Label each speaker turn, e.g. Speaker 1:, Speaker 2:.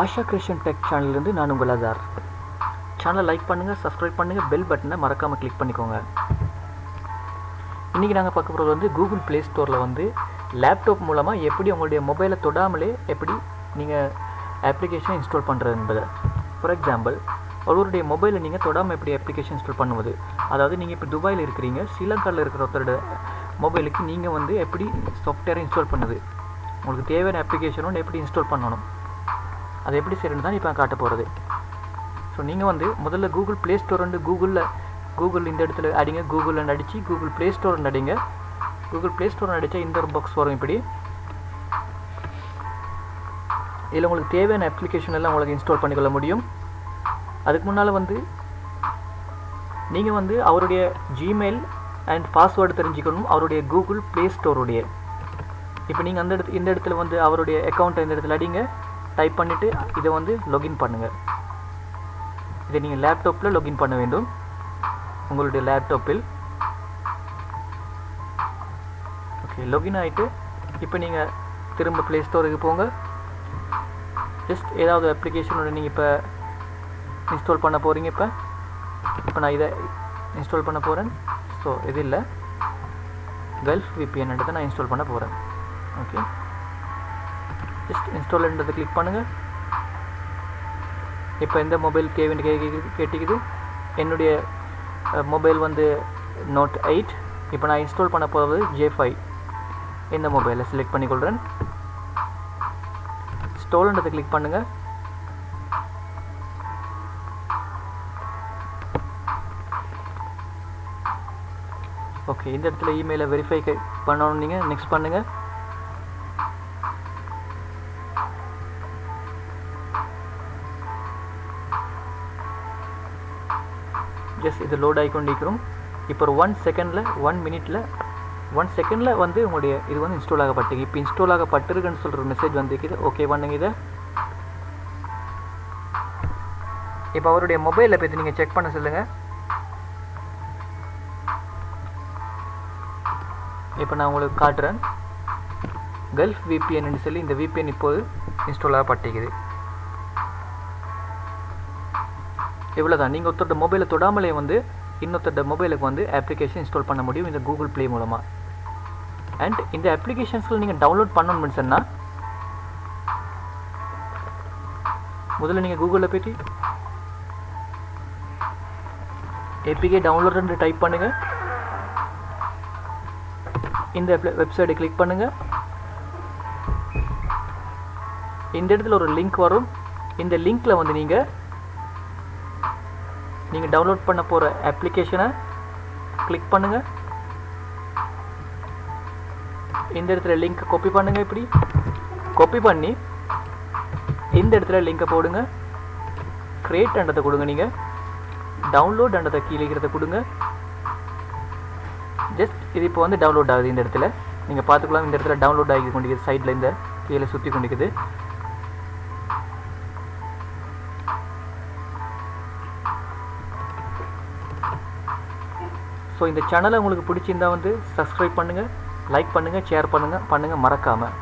Speaker 1: Asha creation tech சேனல்லேருந்து நான் உங்கள் அசார். சேனலை லைக் பண்ணுங்கள், சப்ஸ்கிரைப் பண்ணுங்கள், பெல் பட்டனை மறக்காமல் கிளிக் பண்ணிக்கோங்க. இன்றைக்கி நாங்கள் பார்க்க போகிறது வந்து கூகுள் ப்ளே ஸ்டோரில் வந்து லேப்டாப் மூலமாக எப்படி உங்களுடைய மொபைலை தொடாமலே எப்படி நீங்கள் அப்ளிகேஷன் இன்ஸ்டால் பண்ணுறது என்பது. ஃபார் எக்ஸாம்பிள், ஒருவருடைய மொபைலில் நீங்கள் தொடாமல் எப்படி அப்ளிகேஷன் இன்ஸ்டால் பண்ணுவது, அதாவது நீங்கள் இப்போ துபாயில் இருக்கிறீங்க, ஸ்ரீலங்காவில் இருக்கிற ஒருத்தரோட மொபைலுக்கு நீங்கள் வந்து எப்படி சாஃப்ட்வேரை இன்ஸ்டால் பண்ணுது, உங்களுக்கு தேவையான அப்ளிகேஷனும் எப்படி இன்ஸ்டால் பண்ணணும், அதை எப்படி செய்யணும்னு தான் இப்போ காட்ட போகிறது. ஸோ நீங்கள் வந்து முதல்ல கூகுள் ப்ளே ஸ்டோர் வந்து கூகுள் இந்த இடத்துல அடிங்க, கூகுளில் அடித்து கூகுள் ப்ளே ஸ்டோர் அடிங்க. கூகுள் ப்ளே ஸ்டோர் அடித்தா இந்த ஒரு பாக்ஸ் வரும். இப்படி இதில் உங்களுக்கு தேவையான அப்ளிகேஷன் எல்லாம் உங்களுக்கு இன்ஸ்டால் பண்ணிக்கொள்ள முடியும். அதுக்கு முன்னால் வந்து நீங்கள் வந்து அவருடைய ஜிமெயில் அண்ட் பாஸ்வேர்டு தெரிஞ்சுக்கணும், அவருடைய கூகுள் ப்ளே ஸ்டோருடைய. இப்போ நீங்கள் இந்த இடத்துல வந்து அவருடைய அக்கௌண்ட்டை இந்த இடத்துல அடிங்க, டைப் பண்ணிவிட்டு இதை வந்து லாகின் பண்ணுங்கள். இதை நீங்கள் லேப்டாப்பில் லாகின் பண்ண வேண்டும், உங்களுடைய லேப்டாப்பில். ஓகே, லாகின் ஆகிட்டு இப்போ நீங்கள் திரும்ப ப்ளே ஸ்டோருக்கு போங்க. ஜஸ்ட் ஏதாவது அப்ளிகேஷனோட நீங்கள் இப்போ இன்ஸ்டால் பண்ண போகிறீங்க. இப்போ நான் இதை இன்ஸ்டால் பண்ண போகிறேன். ஸோ இது இல்லை, கல்ஃப் விபிஎன் எடுத்து நான் இன்ஸ்டால் பண்ண போகிறேன். ஓகே, ஜஸ்ட் இன்ஸ்டால்ன்றதை கிளிக் பண்ணுங்கள். இப்போ இந்த மொபைல் கேட்டிக்குது. என்னுடைய மொபைல் வந்து Note 8. இப்போ நான் இன்ஸ்டால் பண்ண போகிறது J5. இந்த மொபைலை செலக்ட் பண்ணிக்கொள்கிறேன். இன்ஸ்டால்ன்றதை கிளிக் பண்ணுங்கள். ஓகே, இந்த இடத்துல இமெயிலை வெரிஃபை பண்ணணும். நீங்கள் நெக்ஸ்ட் பண்ணுங்கள். ஜஸ்ட் இது லோட் ஆகிக்கொண்டிருக்கிறோம். இப்போ ஒரு 1 செகண்டில் வந்து உங்களுடைய இது வந்து இன்ஸ்டால் ஆகப்பட்டிருக்கு. இப்போ இன்ஸ்டால் ஆகப்பட்டிருக்குன்னு சொல்கிற மெசேஜ் வந்துருக்குது. ஓகே பண்ணுங்க இதை. இப்போ அவருடைய மொபைலை பற்றி நீங்கள் செக் பண்ண சொல்லுங்கள். இப்போ நான் உங்களுக்கு காட்டுறேன். கல்ஃப் விபிஎன்னு சொல்லி இந்த விபிஎன் இப்போது இன்ஸ்டால் ஆகப்பட்டிருக்குது. இவ்வளோ தான். நீங்கள் ஒருத்தரோட மொபைலை தொடாமலே வந்து இன்னொருத்தரோட மொபைலுக்கு வந்து அப்ளிகேஷன் இன்ஸ்டால் பண்ண முடியும் இந்த கூகுள் ப்ளே மூலமாக. அண்ட் இந்த அப்ளிகேஷன்ஸில் நீங்கள் டவுன்லோட் பண்ணணும்னு சொன்னால் முதல்ல நீங்கள் கூகுளில் போய்ட்டு ஏபிகே டவுன்லோடுன்னு டைப் பண்ணுங்கள். இந்த வெப்சைட்டை கிளிக் பண்ணுங்கள். இந்த இடத்துல ஒரு லிங்க் வரும். இந்த லிங்க்கில் வந்து நீங்கள் டவுன்லோட் பண்ண போகிற அப்ளிகேஷனை கிளிக் பண்ணுங்கள். இந்த இடத்துல லிங்க் காப்பி பண்ணுங்கள். இப்படி காப்பி பண்ணி இந்த இடத்துல லிங்கை போடுங்க. கிரியேட் அண்டதை கொடுங்க. நீங்கள் டவுன்லோட் அண்டதை கீழே இருக்கிறத கொடுங்க. ஜஸ்ட் இது இப்போ வந்து டவுன்லோட் ஆகுது. இந்த இடத்துல நீங்கள் பார்த்துக்கலாம். இந்த இடத்துல டவுன்லோட் ஆகி கொண்டிருக்குது. சைடில் இந்த கீழே சுற்றி கொண்டிருக்குது. ஸோ இந்த சேனலை உங்களுக்கு பிடிச்சிருந்தா வந்து சப்ஸ்கிரைப் பண்ணுங்கள், லைக் பண்ணுங்கள், ஷேர் பண்ணுங்கள் மறக்காமல்.